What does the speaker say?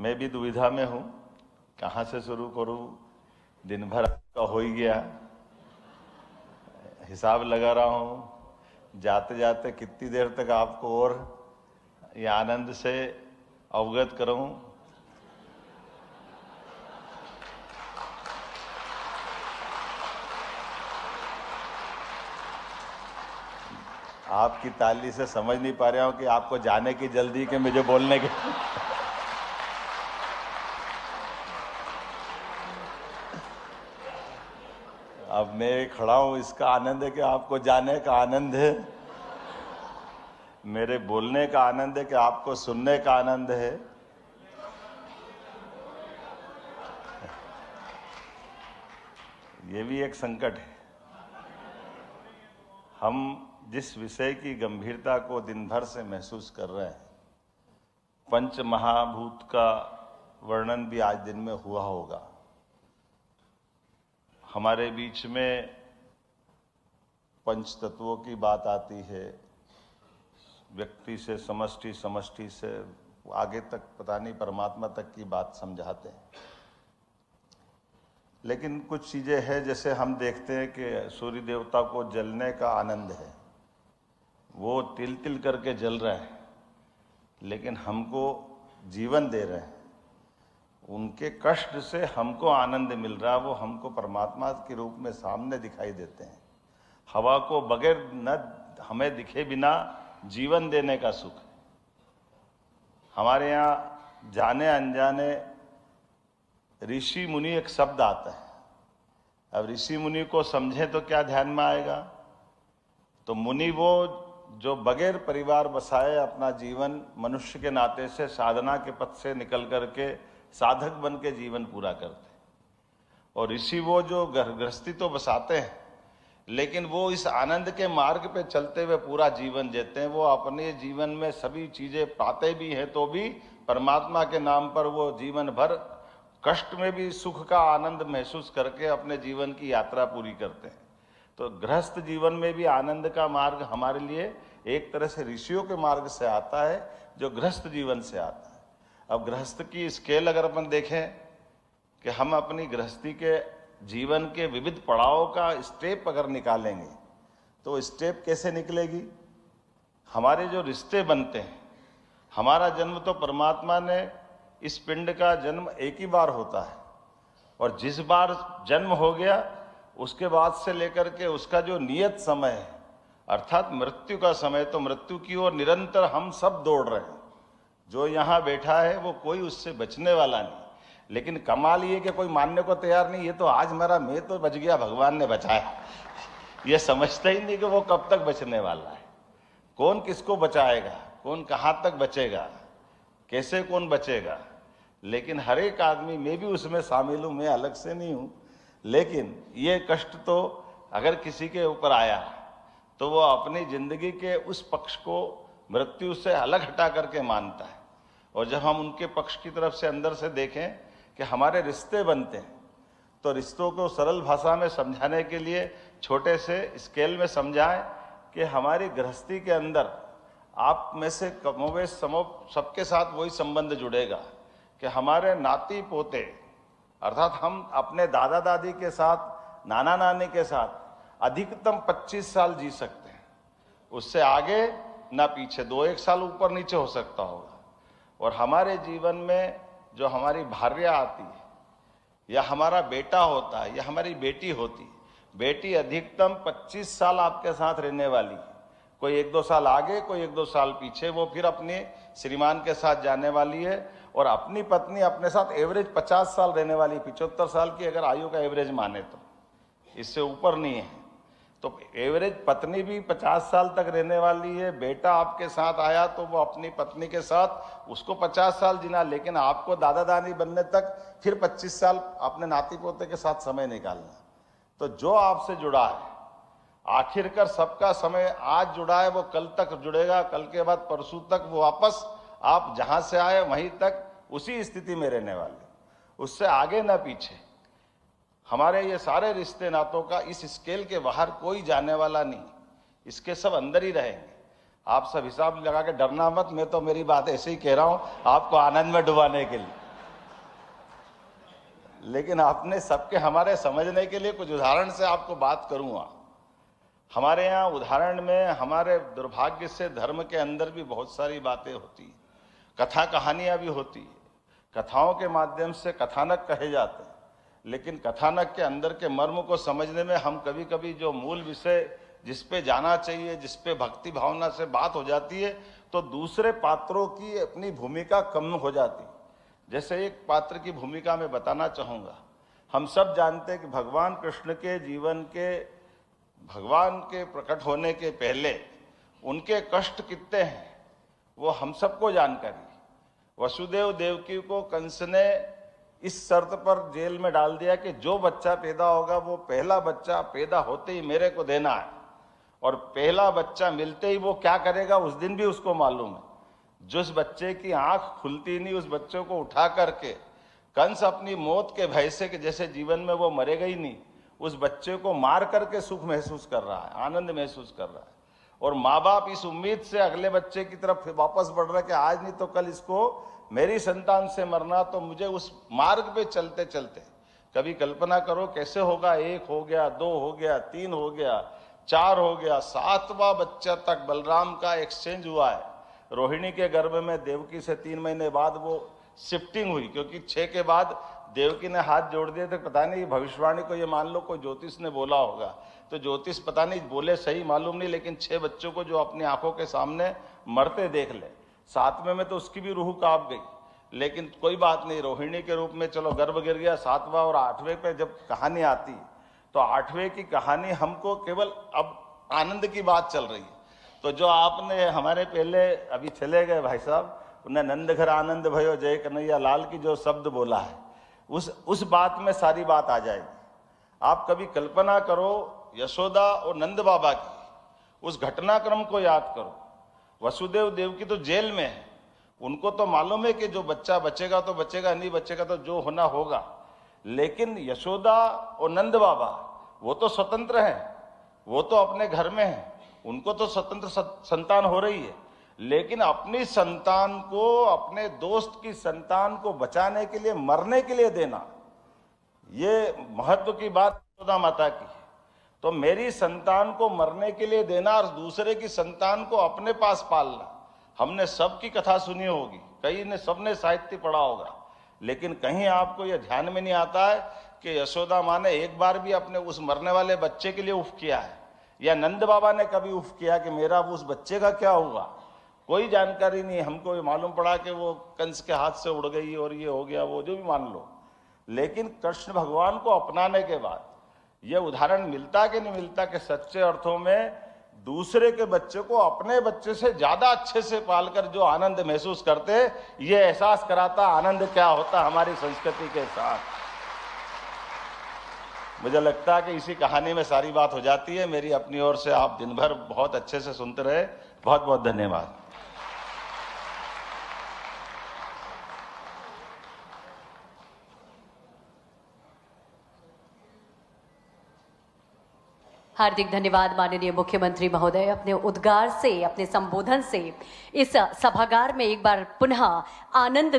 मैं भी दुविधा में हूँ, कहाँ से शुरू करूँ। दिन भर का हो ही गया, हिसाब लगा रहा हूँ जाते जाते कितनी देर तक आपको और ये आनंद से अवगत करूँ। आपकी ताली से समझ नहीं पा रहा हूँ कि आपको जाने की जल्दी कि मुझे बोलने की। अब मैं खड़ा हूं, इसका आनंद है कि आपको जाने का आनंद है, मेरे बोलने का आनंद है कि आपको सुनने का आनंद है। ये भी एक संकट है। हम जिस विषय की गंभीरता को दिन भर से महसूस कर रहे हैं, पंच महाभूत का वर्णन भी आज दिन में हुआ होगा। हमारे बीच में पंच तत्वों की बात आती है, व्यक्ति से समष्टि, समष्टि से आगे तक पता नहीं परमात्मा तक की बात समझाते हैं। लेकिन कुछ चीजें हैं, जैसे हम देखते हैं कि सूर्य देवता को जलने का आनंद है, वो तिल तिल करके जल रहे हैं, लेकिन हमको जीवन दे रहे हैं। उनके कष्ट से हमको आनंद मिल रहा है, वो हमको परमात्मा के रूप में सामने दिखाई देते हैं। हवा को बगैर न हमें दिखे बिना जीवन देने का सुख है। हमारे यहाँ जाने अनजाने ऋषि मुनि एक शब्द आता है। अब ऋषि मुनि को समझे तो क्या ध्यान में आएगा? तो मुनि वो जो बगैर परिवार बसाए अपना जीवन मनुष्य के नाते से साधना के पथ से निकल करके साधक बन के जीवन पूरा करते हैं। और ऋषि वो जो गृहस्थी तो बसाते हैं, लेकिन वो इस आनंद के मार्ग पे चलते हुए पूरा जीवन जीते हैं। वो अपने जीवन में सभी चीजें पाते भी हैं तो भी परमात्मा के नाम पर वो जीवन भर कष्ट में भी सुख का आनंद महसूस करके अपने जीवन की यात्रा पूरी करते हैं। तो गृहस्थ जीवन में भी आनंद का मार्ग हमारे लिए एक तरह से ऋषियों के मार्ग से आता है, जो गृहस्थ जीवन से आता है। अब गृहस्थ की स्केल अगर अपन देखें कि हम अपनी गृहस्थी के जीवन के विविध पड़ावों का स्टेप अगर निकालेंगे तो स्टेप कैसे निकलेगी? हमारे जो रिश्ते बनते हैं, हमारा जन्म तो परमात्मा ने इस पिंड का जन्म एक ही बार होता है, और जिस बार जन्म हो गया उसके बाद से लेकर के उसका जो नियत समय है अर्थात मृत्यु का समय, तो मृत्यु की ओर निरंतर हम सब दौड़ रहे हैं। जो यहाँ बैठा है वो कोई उससे बचने वाला नहीं। लेकिन कमाल ये कि कोई मानने को तैयार नहीं, ये तो आज मरा, मैं तो बच गया, भगवान ने बचाया। ये समझता ही नहीं कि वो कब तक बचने वाला है, कौन किसको बचाएगा, कौन कहाँ तक बचेगा, कैसे कौन बचेगा। लेकिन हर एक आदमी, मैं भी उसमें शामिल हूँ, मैं अलग से नहीं हूँ, लेकिन ये कष्ट तो अगर किसी के ऊपर आया तो वो अपनी जिंदगी के उस पक्ष को मृत्यु से अलग हटा करके मानता है। और जब हम उनके पक्ष की तरफ से अंदर से देखें कि हमारे रिश्ते बनते हैं, तो रिश्तों को सरल भाषा में समझाने के लिए छोटे से स्केल में समझाएं कि हमारी गृहस्थी के अंदर आप में से कमोवेश सबके साथ वही संबंध जुड़ेगा कि हमारे नाती पोते, अर्थात हम अपने दादा दादी के साथ, नाना नानी के साथ अधिकतम 25 साल जी सकते हैं, उससे आगे ना पीछे, 2-1 साल ऊपर नीचे हो सकता होगा। और हमारे जीवन में जो हमारी भार्या आती है, या हमारा बेटा होता है, या हमारी बेटी होती है, बेटी अधिकतम 25 साल आपके साथ रहने वाली है। कोई 1-2 साल आगे, कोई 1-2 साल पीछे, वो फिर अपने श्रीमान के साथ जाने वाली है। और अपनी पत्नी अपने साथ एवरेज 50 साल रहने वाली, 75 साल की अगर आयु का एवरेज माने तो, इससे ऊपर नहीं है। तो एवरेज पत्नी भी 50 साल तक रहने वाली है। बेटा आपके साथ आया तो वो अपनी पत्नी के साथ उसको 50 साल जीना, लेकिन आपको दादा दादी बनने तक फिर 25 साल अपने नाती पोते के साथ समय निकालना। तो जो आपसे जुड़ा है, आखिरकार सबका समय आज जुड़ा है, वो कल तक जुड़ेगा, कल के बाद परसों तक, वो वापस आप जहां से आए वहीं तक उसी स्थिति में रहने वाले, उससे आगे ना पीछे। हमारे ये सारे रिश्ते नातों का इस स्केल के बाहर कोई जाने वाला नहीं, इसके सब अंदर ही रहेंगे। आप सब हिसाब लगा के डरना मत, मैं तो मेरी बात ऐसे ही कह रहा हूं आपको आनंद में डुबाने के लिए। लेकिन आपने सबके हमारे समझने के लिए कुछ उदाहरण से आपको बात करूंगा। हमारे यहाँ उदाहरण में हमारे दुर्भाग्य से धर्म के अंदर भी बहुत सारी बातें होती हैं, कथा कहानियाँ भी होती है, कथाओं के माध्यम से कथानक कहे जाते हैं, लेकिन कथानक के अंदर के मर्म को समझने में हम कभी कभी जो मूल विषय जिस पे जाना चाहिए, जिस पे भक्ति भावना से बात हो जाती है, तो दूसरे पात्रों की अपनी भूमिका कम हो जाती। जैसे एक पात्र की भूमिका मैं बताना चाहूँगा। हम सब जानते हैं कि भगवान कृष्ण के जीवन के, भगवान के प्रकट होने के पहले उनके कष्ट कितने हैं वो हम सबको जानकारी। वसुदेव देवकी को कंस ने इस शर्त पर जेल में डाल दिया कि जो बच्चा पैदा होगा वो पहला बच्चा पैदा होते ही मेरे को देना है, और पहला बच्चा मिलते ही वो क्या करेगा उस दिन भी उसको मालूम है। जिस बच्चे की आंख खुलती नहीं उस बच्चे को उठा करके कंस अपनी मौत के भय से कि जैसे जीवन में वो मरेगा ही नहीं, उस बच्चे को मार करके सुख महसूस कर रहा है, आनंद महसूस कर रहा है। और माँ बाप इस उम्मीद से अगले बच्चे की तरफ वापस बढ़ रहा है कि आज नहीं तो कल इसको मेरी संतान से मरना, तो मुझे उस मार्ग पे चलते चलते कभी कल्पना करो कैसे होगा। 1 हो गया, 2 हो गया, 3 हो गया, 4 हो गया, 7वां बच्चा तक बलराम का एक्सचेंज हुआ है। रोहिणी के गर्भ में देवकी से 3 महीने बाद वो शिफ्टिंग हुई, क्योंकि 6 के बाद देवकी ने हाथ जोड़ दिए थे। पता नहीं भविष्यवाणी को ये मान लो कोई ज्योतिष ने बोला होगा, तो ज्योतिष पता नहीं बोले सही मालूम नहीं, लेकिन 6 बच्चों को जो अपनी आंखों के सामने मरते देख ले। 7वें में तो उसकी भी रूह कांप गई, लेकिन कोई बात नहीं, रोहिणी के रूप में चलो गर्भ गिर गया। 7वां और 8वें पे जब कहानी आती तो 8वें की कहानी हमको केवल अब आनंद की बात चल रही है। तो जो आपने हमारे पहले अभी चले गए भाई साहब, उन्हें नंद घर आनंद भयो जय कन्हैया लाल की जो शब्द बोला है, उस बात में सारी बात आ जाएगी। आप कभी कल्पना करो यशोदा और नंद बाबा की उस घटनाक्रम को याद करो। वसुदेव देवकी तो जेल में है, उनको तो मालूम है कि जो बच्चा बचेगा तो बचेगा, नहीं बचेगा तो जो होना होगा। लेकिन यशोदा और नंद बाबा वो तो स्वतंत्र हैं, वो तो अपने घर में हैं, उनको तो स्वतंत्र संतान हो रही है, लेकिन अपनी संतान को, अपने दोस्त की संतान को बचाने के लिए, मरने के लिए देना, ये महत्व की बात यशोदा माता की है। तो मेरी संतान को मरने के लिए देना और दूसरे की संतान को अपने पास पालना, हमने सबकी कथा सुनी होगी, कई ने, सबने साहित्य पढ़ा होगा, लेकिन कहीं आपको यह ध्यान में नहीं आता है कि यशोदा माँ ने एक बार भी अपने उस मरने वाले बच्चे के लिए उफ किया है, या नंद बाबा ने कभी उफ किया कि मेरा उस बच्चे का क्या हुआ। कोई जानकारी नहीं। हमको ये मालूम पड़ा कि वो कंस के हाथ से उड़ गई और ये हो गया, वो जो भी मान लो। लेकिन कृष्ण भगवान को अपनाने के बाद ये उदाहरण मिलता कि नहीं मिलता कि सच्चे अर्थों में दूसरे के बच्चे को अपने बच्चे से ज्यादा अच्छे से पालकर जो आनंद महसूस करते, ये एहसास कराता आनंद क्या होता हमारी संस्कृति के साथ। मुझे लगता है कि इसी कहानी में सारी बात हो जाती है। मेरी अपनी ओर से आप दिन भर बहुत अच्छे से सुनते रहे, बहुत बहुत धन्यवाद। हार्दिक धन्यवाद माननीय मुख्यमंत्री महोदय। अपने उद्गार से, अपने संबोधन से इस सभागार में एक बार पुनः आनंद